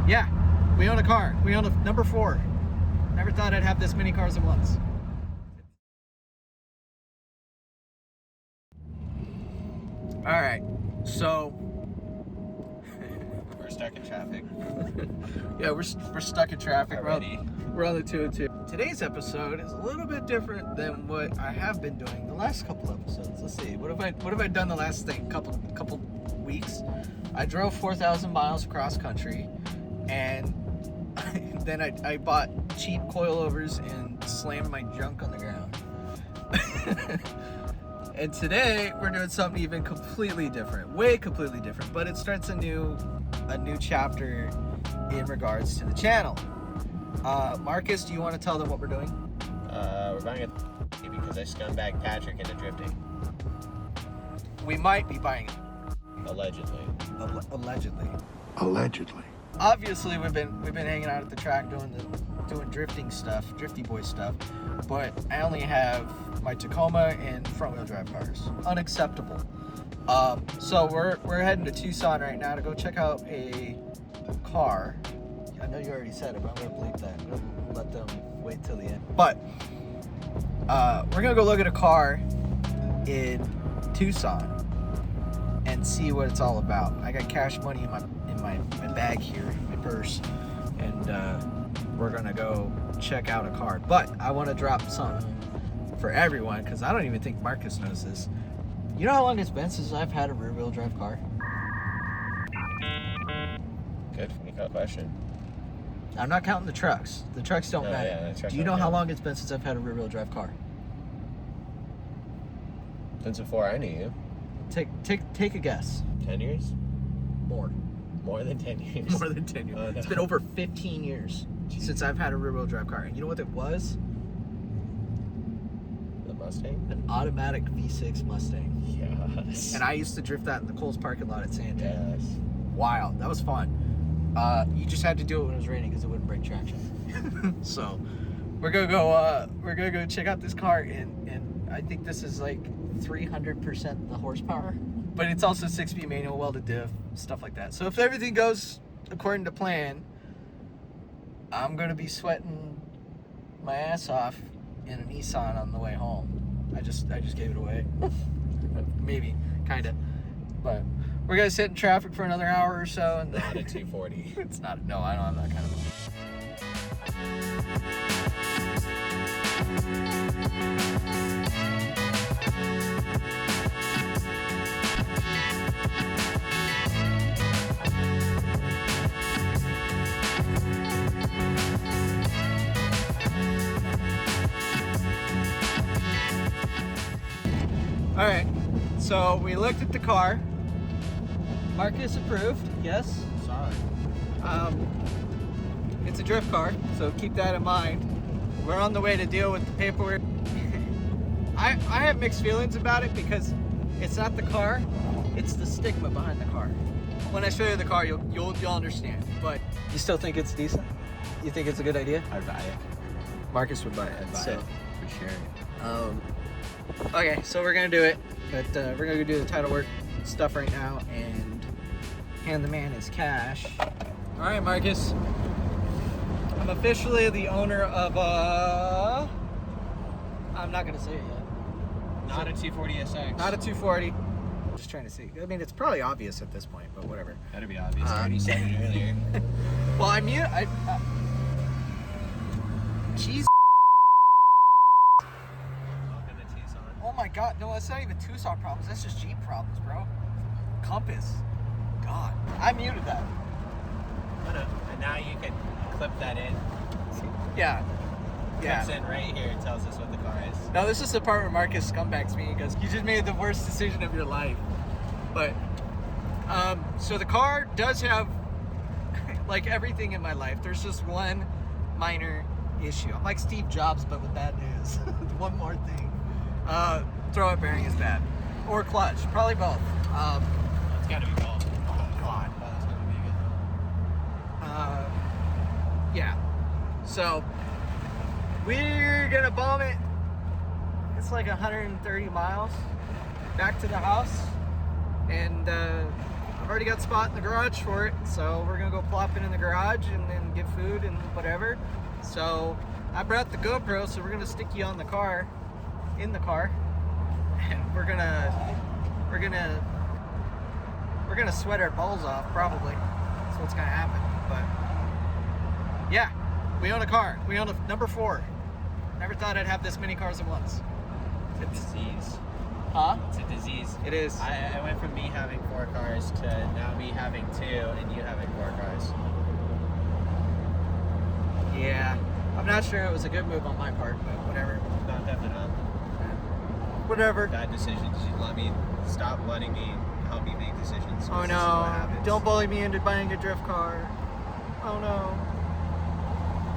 Yeah, we own a car. We own a number 4. Never thought I'd have this many cars at once. All right, so We're stuck in traffic. yeah, we're stuck in traffic. Already. We're on the 202. Today's episode is a little bit different than what I have been doing the last couple episodes. Let's see, what have I done the last couple weeks? I drove 4,000 miles across country, and then I bought cheap coilovers and slammed my junk on the ground. And today we're doing something even completely different, completely different. But it starts a new chapter in regards to the channel. Marcus, do you want to tell them what we're doing? We're buying a because I scumbag Patrick into drifting. We might be buying it. Allegedly. Allegedly. Obviously, we've been hanging out at the track doing drifting stuff, drifty boy stuff. But I only have my Tacoma and front wheel drive cars. Unacceptable. So we're heading to Tucson right now to go check out a car. I know you already said it, but I'm gonna bleep that. I'm gonna let them wait till the end. But we're gonna go look at a car in Tucson and see what it's all about. I got cash money in my bag here, my purse, and we're gonna go check out a car. But I want to drop something for everyone because I don't even think Marcus knows this. You know how long it's been since I've had a rear-wheel drive car? Good question. I'm not counting the trucks. The trucks don't matter. Yeah, the trucks Do you know don't how count. long it's been since I've had a rear-wheel drive car? Since before I knew you. Take a guess. 10 years? More. More than 10 years. More than 10 years. Oh, no. It's been over 15 years since I've had a rear-wheel drive car. And you know what it was? The Mustang? An automatic V6 Mustang. Yes. And I used to drift that in the Kohl's parking lot at Santa. Yes. Wild. That was fun. You just had to do it when it was raining because it wouldn't break traction. So we're gonna go check out this car, and I think this is like 300% the horsepower, but it's also 6-speed manual, welded diff, stuff like that. So if everything goes according to plan, I'm gonna be sweating my ass off in a Nissan on the way home. I just gave it away. Maybe, kinda, but we're gonna sit in traffic for another hour or so, and Not a 240. it's not. No, I don't have that kind of. All right, so we looked at the car. Marcus approved, yes. Sorry. It's a drift car, so keep that in mind. We're on the way to deal with the paperwork. I have mixed feelings about it because it's not the car, it's the stigma behind the car. When I show you the car, you'll understand. But you still think it's decent? You think it's a good idea? I'd buy it. Marcus would buy it. I'd buy so. it. For sure. Okay, so we're gonna do it, but we're gonna go do the title work stuff right now and hand the man his cash. All right, Marcus. I'm officially the owner of I'm not gonna say it yet. Not a 240 SX. Not a 240. Just trying to see. I mean, it's probably obvious at this point, but whatever. Gotta be obvious. I already said it earlier. Well, Jeez. Welcome to Tucson. Oh my God, no, that's not even Tucson problems. That's just Jeep problems, bro. Compass. God, I muted that. And now you can clip that in. Yeah. Clips in right here. It tells us what the car is. No, this is the part where Marcus scumbags me and goes, "You just made the worst decision of your life." But, so the car does have, like everything in my life, there's just one minor issue. I'm like Steve Jobs, but with bad news. One more thing. Throw-up bearing is bad. Or clutch, probably both. It's gotta be both. Oh, God. That's gonna be good. Yeah. So, we're gonna bomb it. It's like 130 miles back to the house, and already got a spot in the garage for it, so we're gonna go plop it in the garage and then get food and whatever. So I brought the GoPro, so we're gonna stick you on the car, in the car, and we're gonna sweat our balls off probably. That's what's gonna happen. But yeah, we own a car. We own a number 4. Never thought I'd have this many cars at once. It's a disease. Huh? It's a disease. It is. I went from me having 4 cars to now me having 2 and you having 4 cars. Yeah. I'm not sure it was a good move on my part, but whatever. No, definitely not. Whatever. Bad decisions. You stop letting me help you make decisions. Oh This is what no. happens. Don't bully me into buying a drift car. Oh no.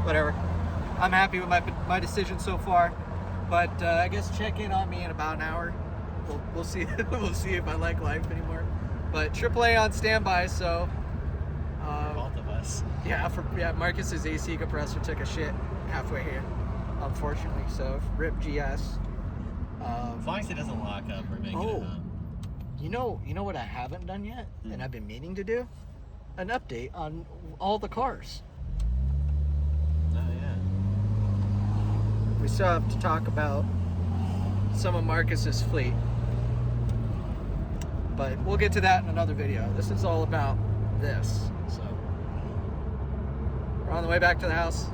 Whatever. I'm happy with my decision so far. But I guess check in on me in about an hour. We'll see. We'll see if I like life anymore. But AAA on standby, so Both of us. yeah, Marcus's AC compressor took a shit halfway here, unfortunately. So rip GS. As long as it doesn't lock up, we're making it up. You know what I haven't done yet, and I've been meaning to do? An update on all the cars. Oh yeah. We still have to talk about some of Marcus's fleet, but we'll get to that in another video. This is all about this. So we're on the way back to the house,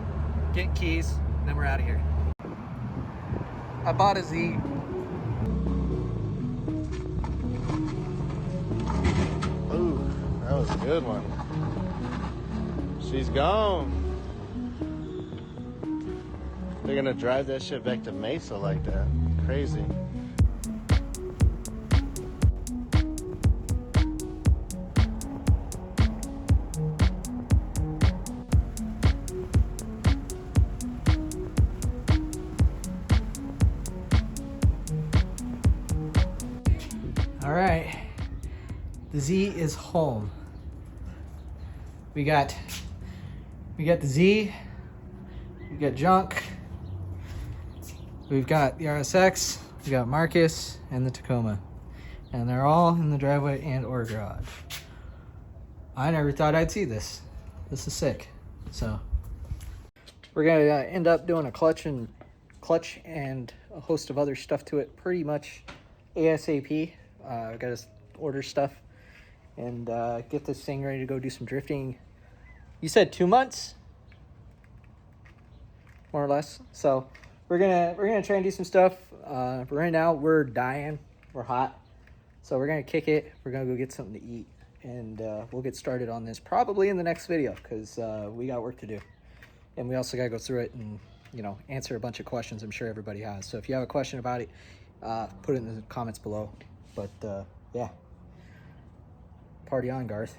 getting keys, and then we're out of here. I bought a Z. Ooh, that was a good one. She's gone. They're gonna drive that shit back to Mesa like that. Crazy. All right, the Z is home. We got the Z, we got junk, we've got the RSX, we got Marcus, and the Tacoma, and they're all in the driveway and or garage. I never thought I'd see this. This is sick. So we're gonna end up doing a clutch and a host of other stuff to it pretty much ASAP. I gotta order stuff and get this thing ready to go do some drifting. You said 2 months, more or less. So we're gonna try and do some stuff. But right now we're dying, we're hot, so we're gonna kick it. We're gonna go get something to eat, and we'll get started on this probably in the next video because we got work to do, and we also gotta go through it and answer a bunch of questions I'm sure everybody has. So if you have a question about it, put it in the comments below. But yeah, party on, Garth.